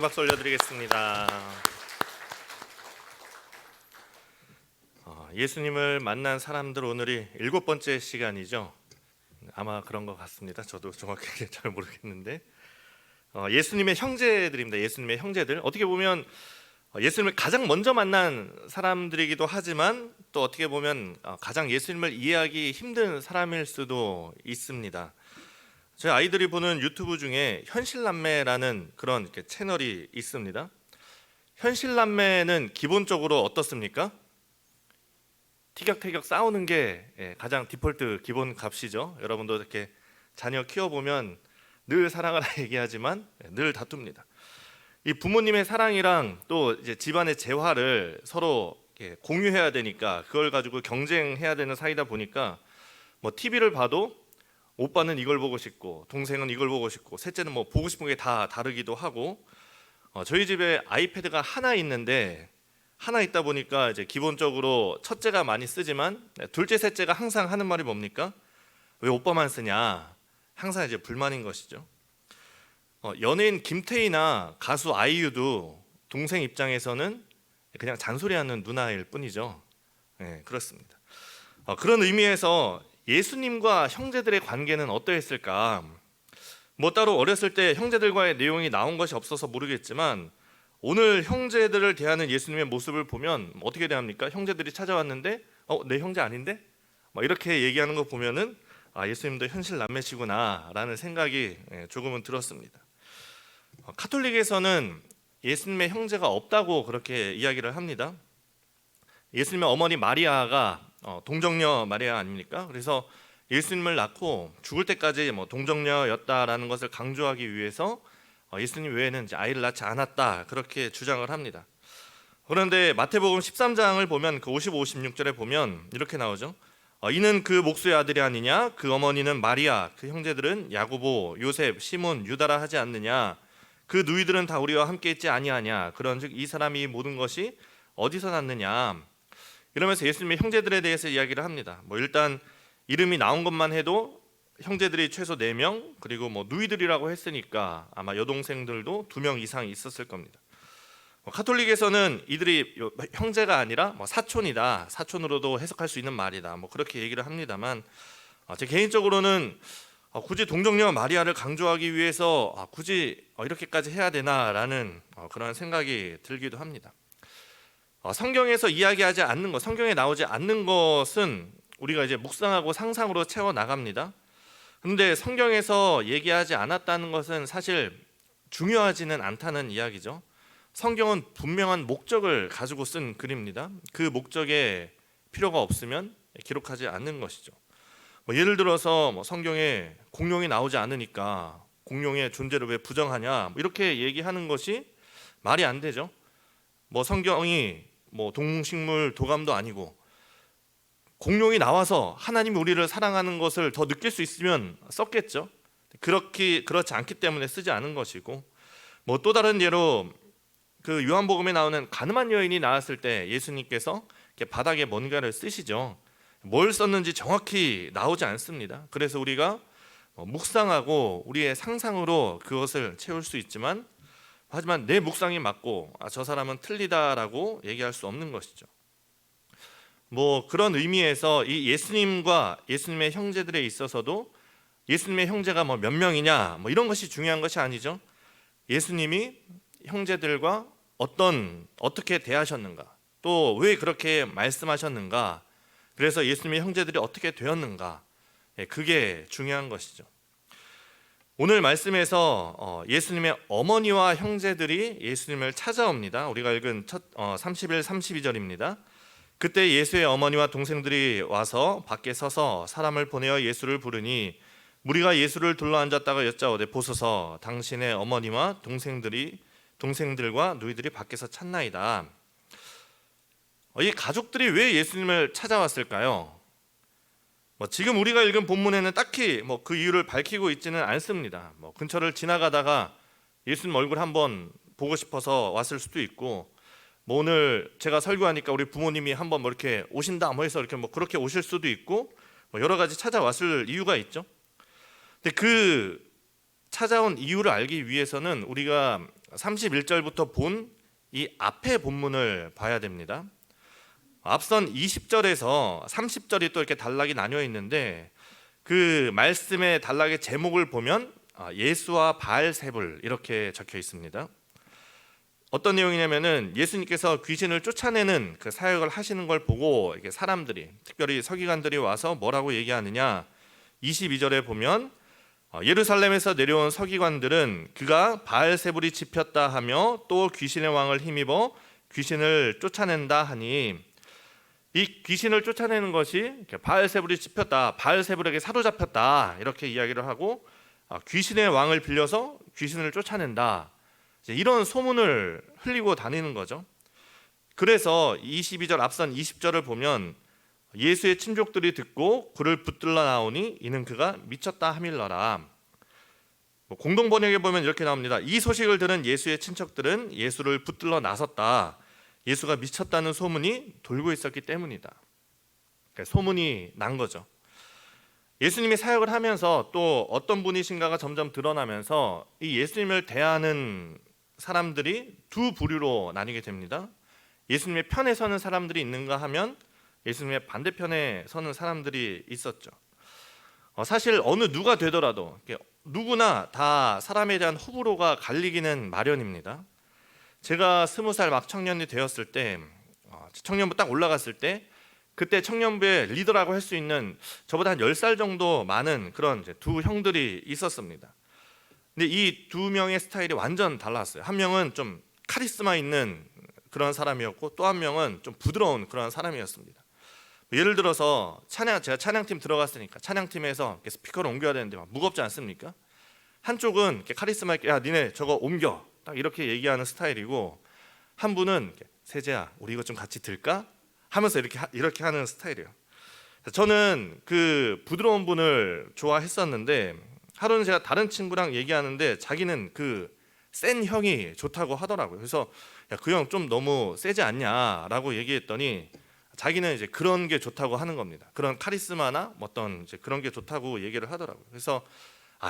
박수 올려드리겠습니다. 예수님을 만난 사람들 오늘이 7번째 시간이죠. 아마 그런 것 같습니다. 저도 정확하게 잘 모르겠는데 예수님의 형제들입니다. 예수님의 형제들. 어떻게 보면 예수님을 가장 먼저 만난 사람들이기도 하지만 또 어떻게 보면 가장 예수님을 이해하기 힘든 사람일 수도 있습니다. 저희 아이들이 보는 유튜브 중에 현실남매라는 그런 채널이 있습니다. 현실남매는 기본적으로 어떻습니까? 티격태격 싸우는 게 가장 디폴트 기본 값이죠. 여러분도 이렇게 자녀 키워보면 늘 사랑하라 얘기하지만 늘 다툽니다. 이 부모님의 사랑이랑 또 이제 집안의 재화를 서로 공유해야 되니까 그걸 가지고 경쟁해야 되는 사이다 보니까 뭐 TV를 봐도 오빠는 이걸 보고 싶고 동생은 이걸 보고 싶고 셋째는 뭐 보고 싶은 게 다 다르기도 하고 저희 집에 아이패드가 하나 있는데 하나 있다 보니까 이제 기본적으로 첫째가 많이 쓰지만 둘째 셋째가 항상 하는 말이 뭡니까? 왜 오빠만 쓰냐? 항상 이제 불만인 것이죠. 연예인 김태희나 가수 아이유도 동생 입장에서는 그냥 잔소리하는 누나일 뿐이죠. 네, 그렇습니다. 그런 의미에서 예수님과 형제들의 관계는 어떠했을까? 뭐 따로 어렸을 때 형제들과의 내용이 나온 것이 없어서 모르겠지만 오늘 형제들을 대하는 예수님의 모습을 보면 어떻게 대합니까? 형제들이 찾아왔는데 내 형제 아닌데? 막 이렇게 얘기하는 거 보면은 예수님도 현실 남매시구나 라는 생각이 조금은 들었습니다. 카톨릭에서는 예수님의 형제가 없다고 그렇게 이야기를 합니다. 예수님의 어머니 마리아가 동정녀 마리아 아닙니까? 그래서 예수님을 낳고 죽을 때까지 동정녀였다라는 것을 강조하기 위해서 예수님 외에는 이제 아이를 낳지 않았다 그렇게 주장을 합니다. 그런데 마태복음 13장을 보면 그 55, 56절에 보면 이렇게 나오죠. 이는 그 목수의 아들이 아니냐? 그 어머니는 마리아, 그 형제들은 야고보, 요셉, 시몬, 유다라 하지 않느냐? 그 누이들은 다 우리와 함께 있지 아니하냐? 그런즉 이 사람이 모든 것이 어디서 났느냐? 이러면서 예수님의 형제들에 대해서 이야기를 합니다. 일단 이름이 나온 것만 해도 형제들이 최소 4명 그리고 누이들이라고 했으니까 아마 여동생들도 2명 이상 있었을 겁니다. 카톨릭에서는 이들이 형제가 아니라 사촌이다, 사촌으로도 해석할 수 있는 말이다, 그렇게 얘기를 합니다만 제 개인적으로는 굳이 동정녀 마리아를 강조하기 위해서 굳이 이렇게까지 해야 되나라는 그런 생각이 들기도 합니다. 성경에서 이야기하지 않는 것, 성경에 나오지 않는 것은 우리가 이제 묵상하고 상상으로 채워 나갑니다. 그런데 성경에서 얘기하지 않았다는 것은 사실 중요하지는 않다는 이야기죠. 성경은 분명한 목적을 가지고 쓴 글입니다. 그 목적에 필요가 없으면 기록하지 않는 것이죠. 예를 들어서 성경에 공룡이 나오지 않으니까 공룡의 존재를 왜 부정하냐 이렇게 얘기하는 것이 말이 안 되죠. 성경이 동식물 도감도 아니고 공룡이 나와서 하나님이 우리를 사랑하는 것을 더 느낄 수 있으면 썼겠죠. 그렇지 않기 때문에 쓰지 않은 것이고 또 다른 예로 그 요한복음에 나오는 가늠한 여인이 나왔을 때 예수님께서 바닥에 뭔가를 쓰시죠. 뭘 썼는지 정확히 나오지 않습니다. 그래서 우리가 묵상하고 우리의 상상으로 그것을 채울 수 있지만 하지만 내 묵상이 맞고 저 사람은 틀리다라고 얘기할 수 없는 것이죠. 그런 의미에서 이 예수님과 예수님의 형제들에 있어서도 예수님의 형제가 몇 명이냐 이런 것이 중요한 것이 아니죠. 예수님이 형제들과 어떻게 대하셨는가, 또 왜 그렇게 말씀하셨는가, 그래서 예수님의 형제들이 어떻게 되었는가, 그게 중요한 것이죠. 오늘 말씀에서 예수님의 어머니와 형제들이 예수님을 찾아옵니다. 우리가 읽은 31, 32절입니다. 그때 예수의 어머니와 동생들이 와서 밖에 서서 사람을 보내어 예수를 부르니 무리가 예수를 둘러앉았다가 여짜오되 보소서 당신의 어머니와 동생들과 누이들이 밖에서 찾나이다. 이 가족들이 왜 예수님을 찾아왔을까요? 지금 우리가 읽은 본문에는 딱히 그 이유를 밝히고 있지는 않습니다. 근처를 지나가다가 예수님 얼굴 한번 보고 싶어서 왔을 수도 있고 오늘 제가 설교하니까 우리 부모님이 한번 이렇게 오신다 해서 이렇게 그렇게 오실 수도 있고 여러 가지 찾아왔을 이유가 있죠. 근데 그 찾아온 이유를 알기 위해서는 우리가 31절부터 본 이 앞의 본문을 봐야 됩니다. 앞선 20절에서 30절이 또 이렇게 단락이 나뉘어 있는데 그 말씀의 단락의 제목을 보면 예수와 바알세불 이렇게 적혀 있습니다. 어떤 내용이냐면은 예수님께서 귀신을 쫓아내는 그 사역을 하시는 걸 보고 이렇게 사람들이, 특별히 서기관들이 와서 뭐라고 얘기하느냐, 22절에 보면 예루살렘에서 내려온 서기관들은 그가 바알세불이 집혔다 하며 또 귀신의 왕을 힘입어 귀신을 쫓아낸다 하니, 이 귀신을 쫓아내는 것이 바알세불이 집혔다, 바알세불에게 사로잡혔다 이렇게 이야기를 하고 귀신의 왕을 빌려서 귀신을 쫓아낸다, 이런 소문을 흘리고 다니는 거죠. 그래서 22절 앞선 20절을 보면 예수의 친족들이 듣고 그를 붙들러 나오니 이는 그가 미쳤다 하밀러라. 공동 번역에 보면 이렇게 나옵니다. 이 소식을 들은 예수의 친척들은 예수를 붙들러 나섰다. 예수가 미쳤다는 소문이 돌고 있었기 때문이다. 그러니까 소문이 난 거죠. 예수님이 사역을 하면서 또 어떤 분이신가가 점점 드러나면서 이 예수님을 대하는 사람들이 두 부류로 나뉘게 됩니다. 예수님의 편에 서는 사람들이 있는가 하면 예수님의 반대편에 서는 사람들이 있었죠. 사실 어느 누가 되더라도 누구나 다 사람에 대한 호불호가 갈리기는 마련입니다. 제가 20살 막 청년이 되었을 때, 청년부 딱 올라갔을 때, 그때 청년부의 리더라고 할 수 있는 저보다 한 10살 정도 많은 그런 두 형들이 있었습니다. 근데 이 두 명의 스타일이 완전 달랐어요. 한 명은 좀 카리스마 있는 그런 사람이었고 또 한 명은 좀 부드러운 그런 사람이었습니다. 예를 들어서 제가 찬양팀 들어갔으니까 찬양팀에서 스피커를 옮겨야 되는데 막 무겁지 않습니까? 한쪽은 이렇게 카리스마 있게 야 니네 저거 옮겨 딱 이렇게 얘기하는 스타일이고, 한 분은 세재야 우리 이거 좀 같이 들까? 하면서 이렇게 하는 스타일이에요. 저는 그 부드러운 분을 좋아했었는데 하루는 제가 다른 친구랑 얘기하는데 자기는 그 센 형이 좋다고 하더라고요. 그래서 그 형 좀 너무 세지 않냐라고 얘기했더니 자기는 이제 그런 게 좋다고 하는 겁니다. 그런 카리스마나 어떤 이제 그런 게 좋다고 얘기를 하더라고요. 그래서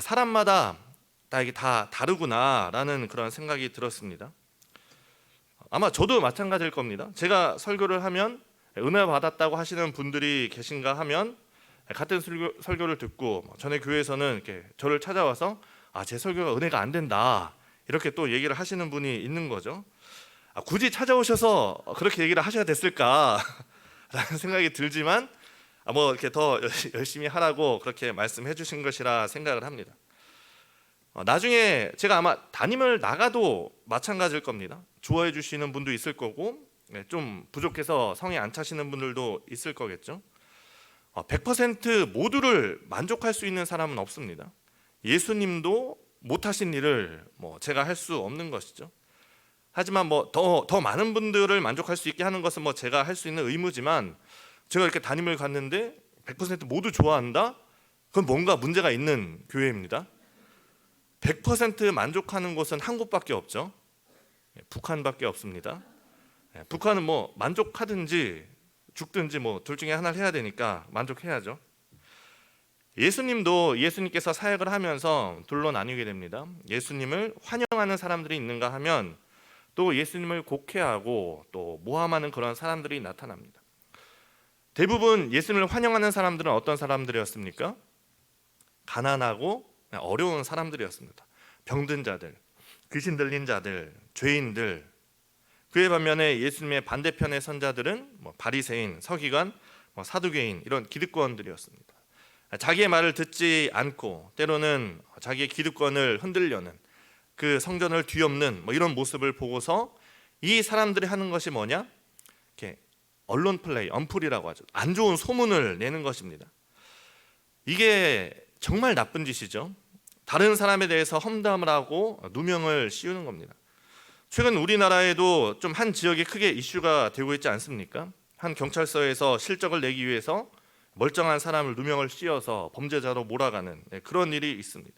사람마다 이게 다 다르구나라는 그런 생각이 들었습니다. 아마 저도 마찬가지일 겁니다. 제가 설교를 하면 은혜 받았다고 하시는 분들이 계신가 하면 같은 설교를 듣고 전에 교회에서는 이렇게 저를 찾아와서 제 설교가 은혜가 안 된다 이렇게 또 얘기를 하시는 분이 있는 거죠. 굳이 찾아오셔서 그렇게 얘기를 하셔야 됐을까라는 생각이 들지만 뭐 이렇게 더 열심히 하라고 그렇게 말씀해 주신 것이라 생각을 합니다. 나중에 제가 아마 담임을 나가도 마찬가지일 겁니다. 좋아해 주시는 분도 있을 거고 좀 부족해서 성에 안 차시는 분들도 있을 거겠죠. 100% 모두를 만족할 수 있는 사람은 없습니다. 예수님도 못하신 일을 제가 할 수 없는 것이죠. 하지만 더 많은 분들을 만족할 수 있게 하는 것은 제가 할 수 있는 의무지만, 제가 이렇게 담임을 갔는데 100% 모두 좋아한다? 그건 뭔가 문제가 있는 교회입니다. 100% 만족하는 곳은 한 곳밖에 없죠. 북한밖에 없습니다. 북한은 만족하든지 죽든지 둘 중에 하나를 해야 되니까 만족해야죠. 예수님께서 사역을 하면서 둘로 나뉘게 됩니다. 예수님을 환영하는 사람들이 있는가 하면 또 예수님을 곡해하고 또 모함하는 그런 사람들이 나타납니다. 대부분 예수님을 환영하는 사람들은 어떤 사람들이었습니까? 가난하고 어려운 사람들이었습니다. 병든 자들, 귀신 들린 자들, 죄인들. 그에 반면에 예수님의 반대편의 선자들은 바리새인, 서기관, 사두개인 이런 기득권들이었습니다. 자기의 말을 듣지 않고 때로는 자기의 기득권을 흔들려는, 그 성전을 뒤엎는 이런 모습을 보고서 이 사람들이 하는 것이 뭐냐? 이렇게 언론 플레이, 언플이라고 하죠. 안 좋은 소문을 내는 것입니다. 이게 정말 나쁜 짓이죠. 다른 사람에 대해서 험담을 하고 누명을 씌우는 겁니다. 최근 우리나라에도 좀 한 지역이 크게 이슈가 되고 있지 않습니까? 한 경찰서에서 실적을 내기 위해서 멀쩡한 사람을 누명을 씌워서 범죄자로 몰아가는 그런 일이 있습니다.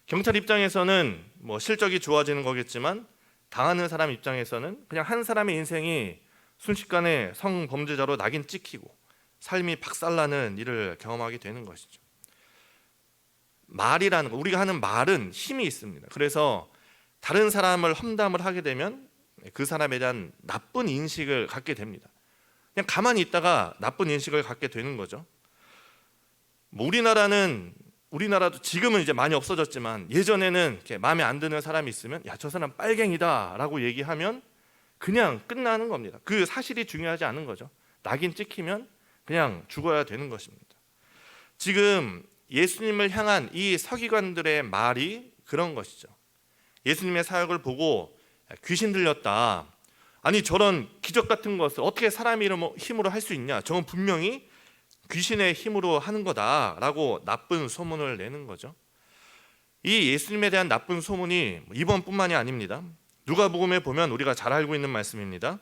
경찰 입장에서는 실적이 좋아지는 거겠지만 당하는 사람 입장에서는 그냥 한 사람의 인생이 순식간에 성범죄자로 낙인 찍히고 삶이 박살나는 일을 경험하게 되는 것이죠. 말이라는 거, 우리가 하는 말은 힘이 있습니다. 그래서 다른 사람을 험담을 하게 되면 그 사람에 대한 나쁜 인식을 갖게 됩니다. 그냥 가만히 있다가 나쁜 인식을 갖게 되는 거죠. 뭐 우리나라도 지금은 이제 많이 없어졌지만 예전에는 이렇게 마음에 안 드는 사람이 있으면 야, 저 사람 빨갱이다라고 얘기하면 그냥 끝나는 겁니다. 그 사실이 중요하지 않은 거죠. 낙인 찍히면 그냥 죽어야 되는 것입니다. 지금 예수님을 향한 이 서기관들의 말이 그런 것이죠. 예수님의 사역을 보고 귀신 들렸다. 아니 저런 기적 같은 것을 어떻게 사람의 힘으로 할 수 있냐. 저건 분명히 귀신의 힘으로 하는 거다라고 나쁜 소문을 내는 거죠. 이 예수님에 대한 나쁜 소문이 이번뿐만이 아닙니다. 누가복음에 보면 우리가 잘 알고 있는 말씀입니다.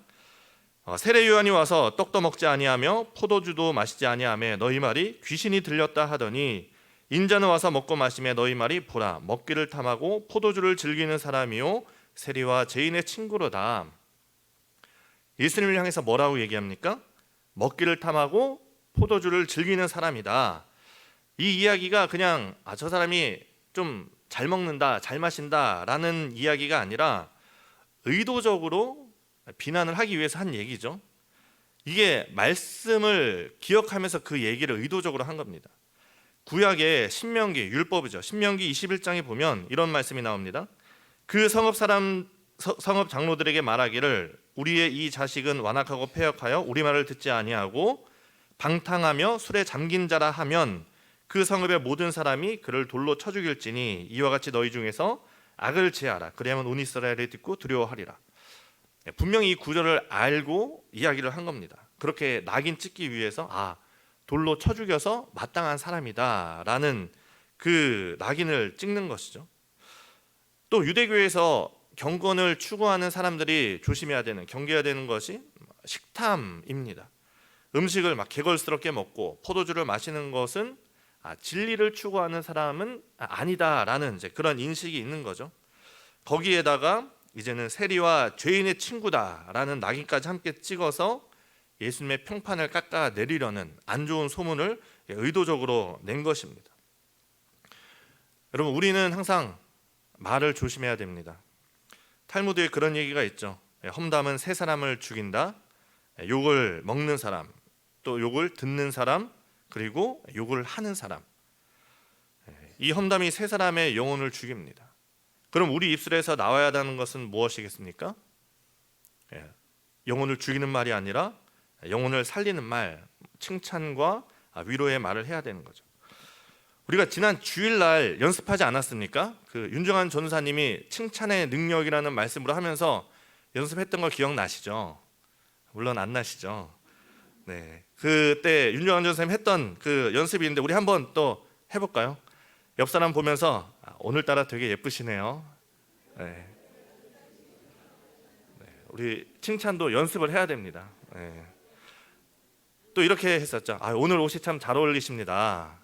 세례 요한이 와서 떡도 먹지 아니하며 포도주도 마시지 아니하며 너희 말이 귀신이 들렸다 하더니 인자는 와서 먹고 마시며 너희 말이 보라 먹기를 탐하고 포도주를 즐기는 사람이요 세리와 죄인의 친구로다. 예수님을 향해서 뭐라고 얘기합니까? 먹기를 탐하고 포도주를 즐기는 사람이다. 이 이야기가 그냥 저 사람이 좀 잘 먹는다, 잘 마신다 라는 이야기가 아니라 의도적으로 비난을 하기 위해서 한 얘기죠. 이게 말씀을 기억하면서 그 얘기를 의도적으로 한 겁니다. 구약의 신명기, 율법이죠. 신명기 21장에 보면 이런 말씀이 나옵니다. 그 성읍 장로들에게 말하기를 우리의 이 자식은 완악하고 패역하여 우리 말을 듣지 아니하고 방탕하며 술에 잠긴 자라 하면 그 성읍의 모든 사람이 그를 돌로 쳐 죽일지니 이와 같이 너희 중에서 악을 제하라. 그리하면 온 이스라엘이 듣고 두려워하리라. 분명히 이 구절을 알고 이야기를 한 겁니다. 그렇게 낙인 찍기 위해서 돌로 쳐 죽여서 마땅한 사람이다 라는 그 낙인을 찍는 것이죠. 또 유대교에서 경건을 추구하는 사람들이 조심해야 되는, 경계해야 되는 것이 식탐입니다. 음식을 막 개걸스럽게 먹고 포도주를 마시는 것은 진리를 추구하는 사람은 아니다라는 이제 그런 인식이 있는 거죠. 거기에다가 이제는 세리와 죄인의 친구다라는 낙인까지 함께 찍어서 예수님의 평판을 깎아내리려는 안 좋은 소문을 의도적으로 낸 것입니다. 여러분, 우리는 항상 말을 조심해야 됩니다. 탈무드에 그런 얘기가 있죠. 험담은 세 사람을 죽인다. 욕을 먹는 사람, 또 욕을 듣는 사람, 그리고 욕을 하는 사람. 이 험담이 세 사람의 영혼을 죽입니다. 그럼 우리 입술에서 나와야 하는 것은 무엇이겠습니까? 영혼을 죽이는 말이 아니라 영혼을 살리는 말, 칭찬과 위로의 말을 해야 되는 거죠. 우리가 지난 주일날 연습하지 않았습니까? 그 윤정한 전사님이 칭찬의 능력이라는 말씀으로 하면서 연습했던 거 기억나시죠? 물론 안 나시죠? 네, 그때 윤정한 전사님 했던 그 연습이 있는데 우리 한번 또 해볼까요? 옆 사람 보면서 오늘따라 되게 예쁘시네요. 네. 우리 칭찬도 연습을 해야 됩니다. 네. 또 이렇게 했었죠. 오늘 옷이 참 잘 어울리십니다.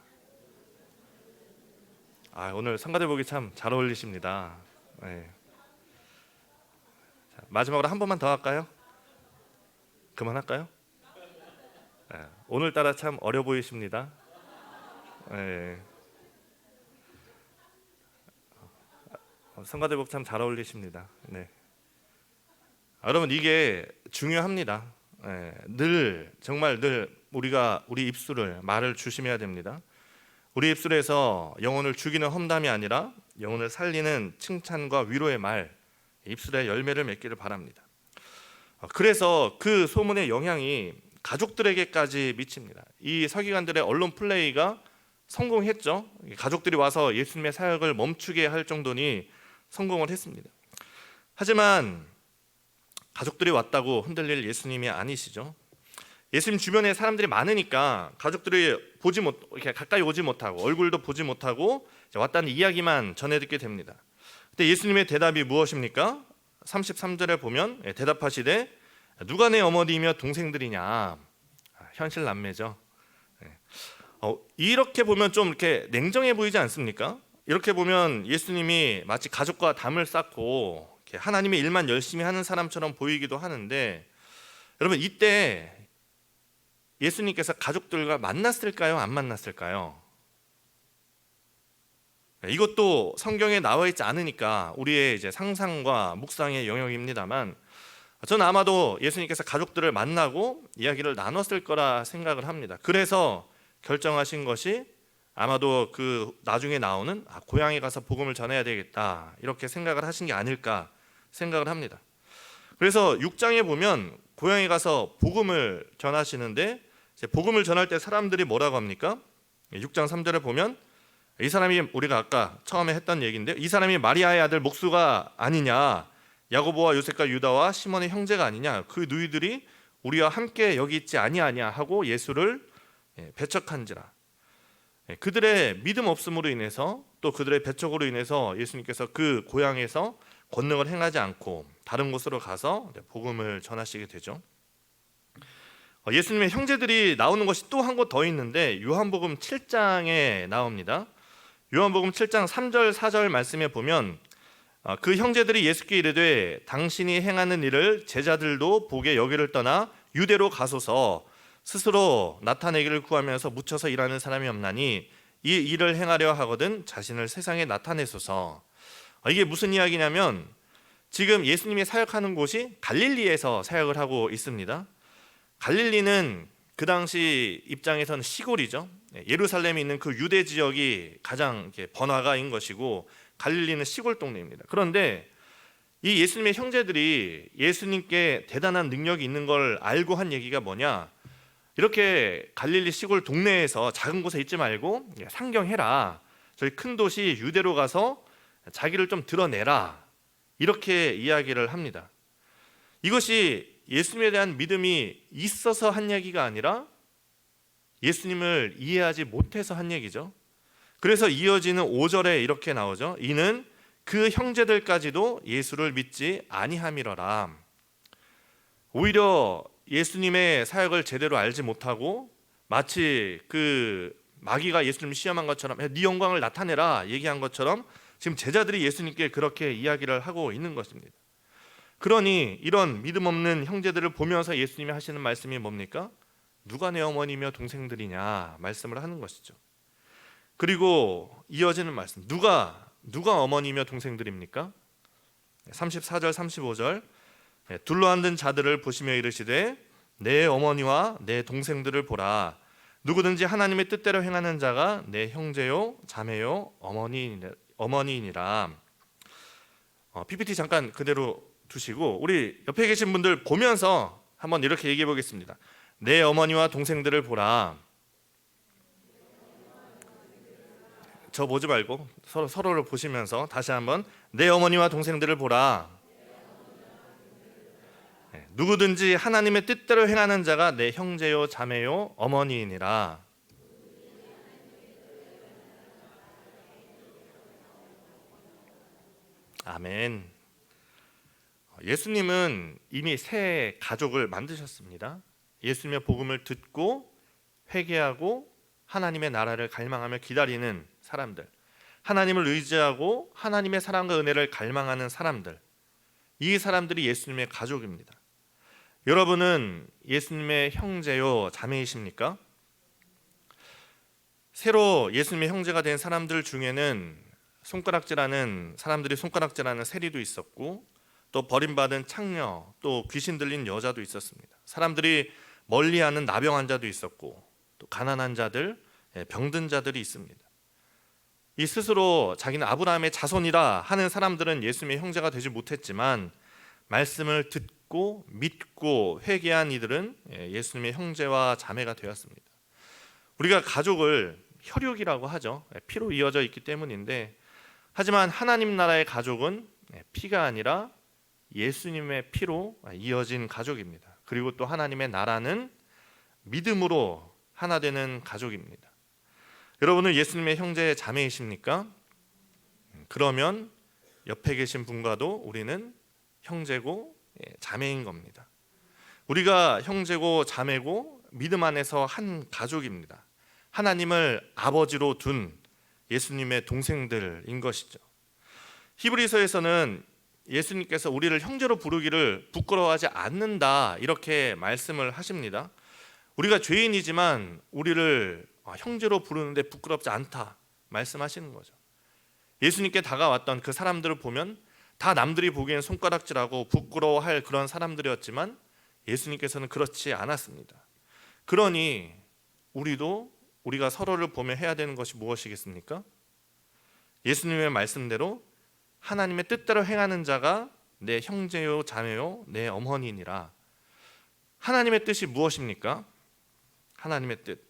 오늘 성가대복이 참 잘 어울리십니다. 네. 자, 마지막으로 한 번만 더 할까요? 그만할까요? 네. 오늘따라 참 어려 보이십니다. 네. 성가대복 참 잘 어울리십니다. 네. 여러분, 이게 중요합니다. 늘 정말 늘 우리가 우리 입술을 말을 조심해야 됩니다. 우리 입술에서 영혼을 죽이는 험담이 아니라 영혼을 살리는 칭찬과 위로의 말, 입술에 열매를 맺기를 바랍니다. 그래서 그 소문의 영향이 가족들에게까지 미칩니다. 이 서기관들의 언론 플레이가 성공했죠. 가족들이 와서 예수님의 사역을 멈추게 할 정도니 성공을 했습니다. 하지만 가족들이 왔다고 흔들릴 예수님이 아니시죠. 예수님 주변에 사람들이 많으니까 가족들이 이렇게 가까이 오지 못하고 얼굴도 보지 못하고 왔다는 이야기만 전해 듣게 됩니다. 그때 예수님의 대답이 무엇입니까? 33절에 보면 대답하시되 누가 내 어머니이며 동생들이냐. 현실 남매죠. 이렇게 보면 좀 이렇게 냉정해 보이지 않습니까? 이렇게 보면 예수님이 마치 가족과 담을 쌓고 하나님의 일만 열심히 하는 사람처럼 보이기도 하는데, 여러분, 이때 예수님께서 가족들과 만났을까요? 안 만났을까요? 이것도 성경에 나와 있지 않으니까 우리의 이제 상상과 묵상의 영역입니다만, 저는 아마도 예수님께서 가족들을 만나고 이야기를 나눴을 거라 생각을 합니다. 그래서 결정하신 것이 아마도 그 나중에 나오는 고향에 가서 복음을 전해야 되겠다, 이렇게 생각을 하신 게 아닐까 생각을 합니다. 그래서 6장에 보면 고향에 가서 복음을 전하시는데, 이제 복음을 전할 때 사람들이 뭐라고 합니까? 6장 3절에 보면 이 사람이, 우리가 아까 처음에 했던 얘기인데, 이 사람이 마리아의 아들 목수가 아니냐, 야고보와 요셉과 유다와 시몬의 형제가 아니냐, 그 누이들이 우리와 함께 여기 있지 아니하냐 하고 예수를 배척한지라. 그들의 믿음 없음으로 인해서, 또 그들의 배척으로 인해서 예수님께서 그 고향에서 권능을 행하지 않고 다른 곳으로 가서 복음을 전하시게 되죠. 예수님의 형제들이 나오는 것이 또 한 곳 더 있는데, 요한복음 7장에 나옵니다. 요한복음 7장 3절 4절 말씀에 보면 그 형제들이 예수께 이르되 당신이 행하는 일을 제자들도 보게 여기를 떠나 유대로 가소서, 스스로 나타내기를 구하면서 묻혀서 일하는 사람이 없나니 이 일을 행하려 하거든 자신을 세상에 나타내소서. 이게 무슨 이야기냐면, 지금 예수님이 사역하는 곳이 갈릴리에서 사역을 하고 있습니다. 갈릴리는 그 당시 입장에서는 시골이죠. 예루살렘에 있는 그 유대 지역이 가장 번화가인 것이고, 갈릴리는 시골 동네입니다. 그런데 이 예수님의 형제들이 예수님께 대단한 능력이 있는 걸 알고 한 얘기가 뭐냐, 이렇게 갈릴리 시골 동네에서 작은 곳에 있지 말고 상경해라, 저희 큰 도시 유대로 가서 자기를 좀 드러내라, 이렇게 이야기를 합니다. 이것이 예수님에 대한 믿음이 있어서 한 얘기가 아니라 예수님을 이해하지 못해서 한 얘기죠. 그래서 이어지는 5절에 이렇게 나오죠. 이는 그 형제들까지도 예수를 믿지 아니함이러라. 오히려 예수님의 사역을 제대로 알지 못하고 마치 그 마귀가 예수님을 시험한 것처럼 네 영광을 나타내라 얘기한 것처럼 지금 제자들이 예수님께 그렇게 이야기를 하고 있는 것입니다. 그러니 이런 믿음 없는 형제들을 보면서 예수님이 하시는 말씀이 뭡니까? 누가 내 어머니며 동생들이냐 말씀을 하는 것이죠. 그리고 이어지는 말씀, 누가 어머니며 동생들입니까? 34절 35절 둘러앉은 자들을 보시며 이르시되 내 어머니와 내 동생들을 보라. 누구든지 하나님의 뜻대로 행하는 자가 내 형제요 자매요 어머니이니라. PPT 잠깐 그대로 두시고 우리 옆에 계신 분들 보면서 한번 이렇게 얘기해 보겠습니다. 내 어머니와 동생들을 보라. 저 보지 말고 서로를 보시면서 다시 한번 내 어머니와 동생들을 보라. 누구든지 하나님의 뜻대로 행하는 자가 내 형제요 자매요 어머니이니라. 아멘. 예수님은 이미 새 가족을 만드셨습니다. 예수님의 복음을 듣고 회개하고 하나님의 나라를 갈망하며 기다리는 사람들, 하나님을 의지하고 하나님의 사랑과 은혜를 갈망하는 사람들, 이 사람들이 예수님의 가족입니다. 여러분은 예수님의 형제요 자매이십니까? 새로 예수님의 형제가 된 사람들 중에는 사람들이 손가락질하는 세리도 있었고, 또 버림받은 창녀, 또 귀신 들린 여자도 있었습니다. 사람들이 멀리하는 나병 환자도 있었고, 또 가난한 자들, 병든 자들이 있습니다. 이 스스로 자기는 아브라함의 자손이라 하는 사람들은 예수님의 형제가 되지 못했지만, 말씀을 듣고 믿고 회개한 이들은 예수님의 형제와 자매가 되었습니다. 우리가 가족을 혈육이라고 하죠. 피로 이어져 있기 때문인데, 하지만 하나님 나라의 가족은 피가 아니라 예수님의 피로 이어진 가족입니다. 그리고 또 하나님의 나라는 믿음으로 하나 되는 가족입니다. 여러분은 예수님의 형제 자매이십니까? 그러면 옆에 계신 분과도 우리는 형제고 자매인 겁니다. 우리가 형제고 자매고 믿음 안에서 한 가족입니다. 하나님을 아버지로 둔 예수님의 동생들인 것이죠. 히브리서에서는 예수님께서 우리를 형제로 부르기를 부끄러워하지 않는다 이렇게 말씀을 하십니다. 우리가 죄인이지만 우리를 형제로 부르는데 부끄럽지 않다 말씀하시는 거죠. 예수님께 다가왔던 그 사람들을 보면 다 남들이 보기엔 손가락질하고 부끄러워할 그런 사람들이었지만 예수님께서는 그렇지 않았습니다. 그러니 우리가 서로를 보며 해야 되는 것이 무엇이겠습니까? 예수님의 말씀대로 하나님의 뜻대로 행하는 자가 내 형제요 자매요 내 어머니니라. 하나님의 뜻이 무엇입니까? 하나님의 뜻.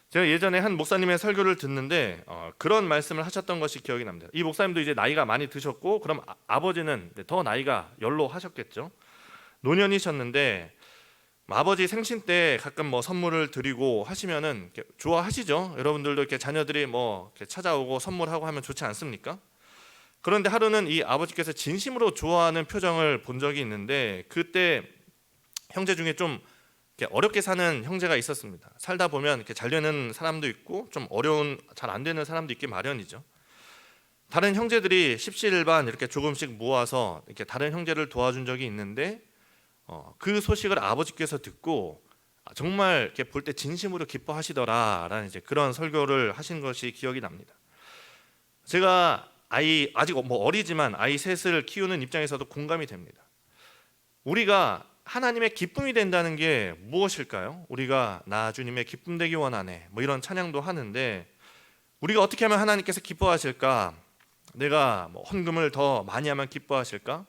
제가 예전에 한 목사님의 설교를 듣는데 그런 말씀을 하셨던 것이 기억이 납니다. 이 목사님도 이제 나이가 많이 드셨고, 그럼 아버지는 더 나이가 연로하셨겠죠. 노년이셨는데 아버지 생신 때 가끔 뭐 선물을 드리고 하시면은 좋아하시죠. 여러분들도 이렇게 자녀들이 뭐 이렇게 찾아오고 선물하고 하면 좋지 않습니까? 그런데 하루는 이 아버지께서 진심으로 좋아하는 표정을 본 적이 있는데, 그때 형제 중에 좀 이렇게 어렵게 사는 형제가 있었습니다. 살다 보면 이렇게 잘 되는 사람도 있고 좀 어려운 잘 안 되는 사람도 있기 마련이죠. 다른 형제들이 십시일반 이렇게 조금씩 모아서 이렇게 다른 형제를 도와준 적이 있는데 그 소식을 아버지께서 듣고 정말 이렇게 볼 때 진심으로 기뻐하시더라라는 이제 그런 설교를 하신 것이 기억이 납니다. 제가 아직 뭐 어리지만 아이 셋을 키우는 입장에서도 공감이 됩니다. 우리가 하나님의 기쁨이 된다는 게 무엇일까요? 우리가 나 주님의 기쁨 되기 원하네 뭐 이런 찬양도 하는데, 우리가 어떻게 하면 하나님께서 기뻐하실까? 내가 뭐 헌금을 더 많이 하면 기뻐하실까?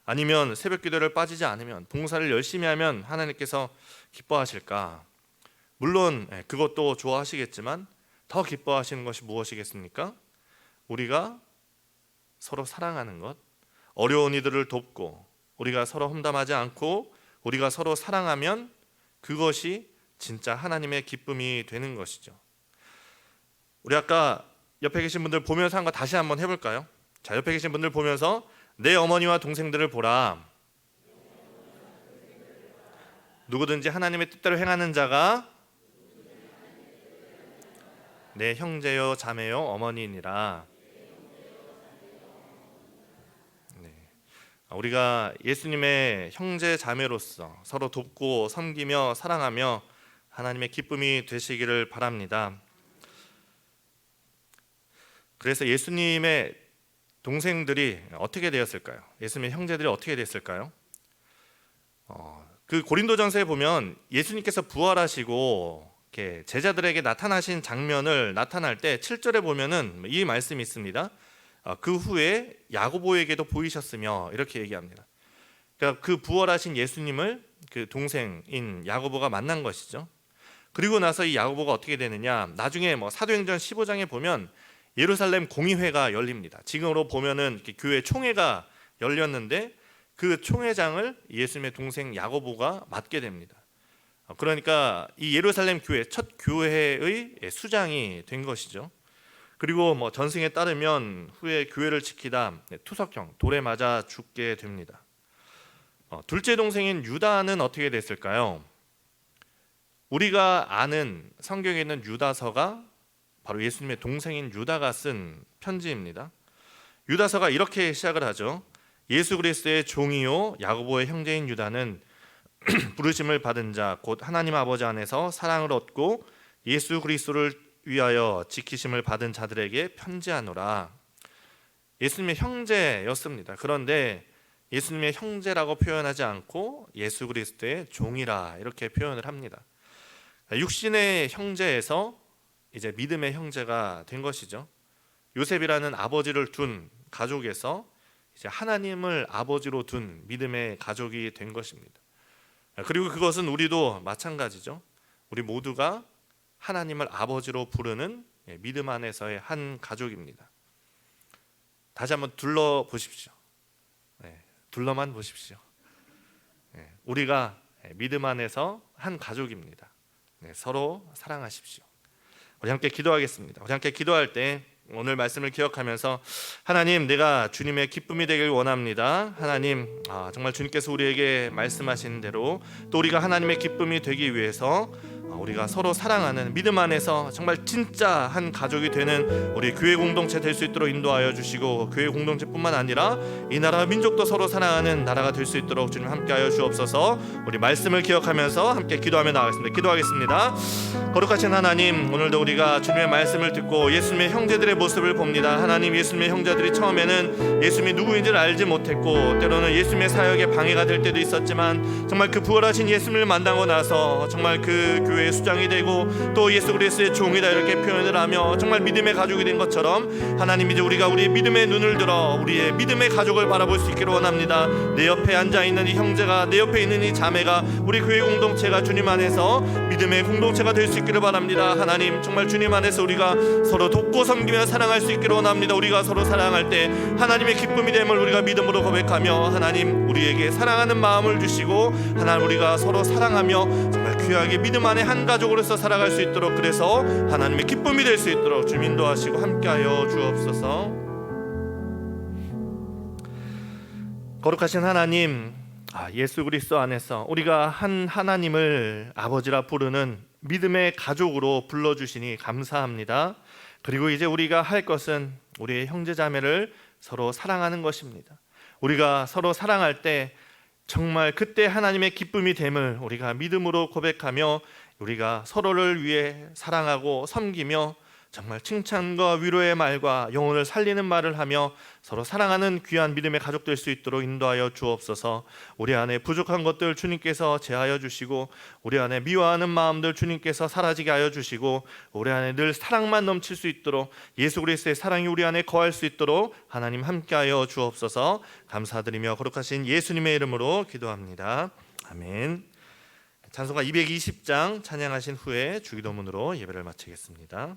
아니면 새벽 기도를 빠지지 않으면, 봉사를 열심히 하면 하나님께서 기뻐하실까? 물론 그것도 좋아하시겠지만 더 기뻐하시는 것이 무엇이겠습니까? 우리가 서로 사랑하는 것, 어려운 이들을 돕고 우리가 서로 험담하지 않고 우리가 서로 사랑하면 그것이 진짜 하나님의 기쁨이 되는 것이죠. 우리 아까 옆에 계신 분들 보면서 한 거 다시 한번 해볼까요? 자, 옆에 계신 분들 보면서 내 어머니와 동생들을 보라. 누구든지 하나님의 뜻대로 행하는 자가 내 형제요 자매요 어머니니라. 우리가 예수님의 형제 자매로서 서로 돕고 섬기며 사랑하며 하나님의 기쁨이 되시기를 바랍니다. 그래서 예수님의 동생들이 어떻게 되었을까요? 예수님의 형제들이 어떻게 됐을까요? 그 고린도전서에 보면 예수님께서 부활하시고 이렇게 제자들에게 나타나신 장면을 나타날 때 7절에 보면은 이 말씀이 있습니다. 그 후에 야고보에게도 보이셨으며 이렇게 얘기합니다. 그러니까 그 부활하신 예수님을 그 동생인 야고보가 만난 것이죠. 그리고 나서 이 야고보가 어떻게 되느냐? 나중에 뭐 사도행전 15장에 보면 예루살렘 공의회가 열립니다. 지금으로 보면은 이렇게 교회 총회가 열렸는데 그 총회장을 예수님의 동생 야고보가 맡게 됩니다. 그러니까 이 예루살렘 교회 첫 교회의 수장이 된 것이죠. 그리고 뭐 전승에 따르면 후에 교회를 지키다 투석형 돌에 맞아 죽게 됩니다. 둘째 동생인 유다는 어떻게 됐을까요? 우리가 아는 성경에 있는 유다서가 바로 예수님의 동생인 유다가 쓴 편지입니다. 유다서가 이렇게 시작을 하죠. 예수 그리스도의 종이요 야고보의 형제인 유다는 부르심을 받은 자 곧 하나님 아버지 안에서 사랑을 얻고 예수 그리스도를 위하여 지키심을 받은 자들에게 편지하노라. 예수님의 형제였습니다. 그런데 예수님의 형제라고 표현하지 않고 예수 그리스도의 종이라 이렇게 표현을 합니다. 육신의 형제에서 이제 믿음의 형제가 된 것이죠. 요셉이라는 아버지를 둔 가족에서 이제 하나님을 아버지로 둔 믿음의 가족이 된 것입니다. 그리고 그것은 우리도 마찬가지죠. 우리 모두가 하나님을 아버지로 부르는 믿음 안에서의 한 가족입니다. 다시 한번 둘러보십시오. 둘러만 보십시오. 우리가 믿음 안에서 한 가족입니다. 서로 사랑하십시오. 우리 함께 기도하겠습니다. 우리 함께 기도할 때 오늘 말씀을 기억하면서 하나님, 내가 주님의 기쁨이 되길 원합니다. 하나님, 정말 주님께서 우리에게 말씀하신 대로 또 우리가 하나님의 기쁨이 되기 위해서 우리가 서로 사랑하는 믿음 안에서 정말 진짜 한 가족이 되는 우리 교회 공동체 될 수 있도록 인도하여 주시고, 교회 공동체뿐만 아니라 이 나라 민족도 서로 사랑하는 나라가 될 수 있도록 주님 함께하여 주옵소서. 우리 말씀을 기억하면서 함께 기도하며 나가겠습니다. 기도하겠습니다. 거룩하신 하나님, 오늘도 우리가 주님의 말씀을 듣고 예수님의 형제들의 모습을 봅니다. 하나님, 예수님의 형제들이 처음에는 예수님이 누구인지를 알지 못했고 때로는 예수님의 사역에 방해가 될 때도 있었지만, 정말 그 부활하신 예수님을 만나고 나서 정말 그 교회의 수장이 되고 또 예수 그리스도의 종이다 이렇게 표현을 하며 정말 믿음의 가족이 된 것처럼, 하나님 이제 우리가 우리의 믿음의 눈을 들어 우리의 믿음의 가족을 바라볼 수 있기를 원합니다. 내 옆에 앉아있는 이 형제가, 내 옆에 있는 이 자매가, 우리 교회 공동체가 주님 안에서 믿음의 공동체가 될 수 있기를 바랍니다. 하나님, 정말 주님 안에서 우리가 서로 돕고 섬기며 사랑할 수 있기를 원합니다. 우리가 서로 사랑할 때 하나님의 기쁨이 됨을 우리가 믿음으로 고백하며, 하나님 우리에게 사랑하는 마음을 주시고 하나님 우리가 서로 사랑하며 정말 귀하게 믿음 안에 한 가족으로서 살아갈 수 있도록, 그래서 하나님의 기쁨이 될 수 있도록 주님 인도하시고 함께하여 주옵소서. 거룩하신 하나님, 예수 그리스도 안에서 우리가 한 하나님을 아버지라 부르는 믿음의 가족으로 불러주시니 감사합니다. 그리고 이제 우리가 할 것은 우리의 형제자매를 서로 사랑하는 것입니다. 우리가 서로 사랑할 때 정말 그때 하나님의 기쁨이 됨을 우리가 믿음으로 고백하며, 우리가 서로를 위해 사랑하고 섬기며 정말 칭찬과 위로의 말과 영혼을 살리는 말을 하며 서로 사랑하는 귀한 믿음의 가족 될 수 있도록 인도하여 주옵소서. 우리 안에 부족한 것들 주님께서 제하여 주시고, 우리 안에 미워하는 마음들 주님께서 사라지게 하여 주시고, 우리 안에 늘 사랑만 넘칠 수 있도록, 예수 그리스도의 사랑이 우리 안에 거할 수 있도록 하나님 함께하여 주옵소서. 감사드리며 거룩하신 예수님의 이름으로 기도합니다. 아멘. 찬송가 220장 찬양하신 후에 주기도문으로 예배를 마치겠습니다.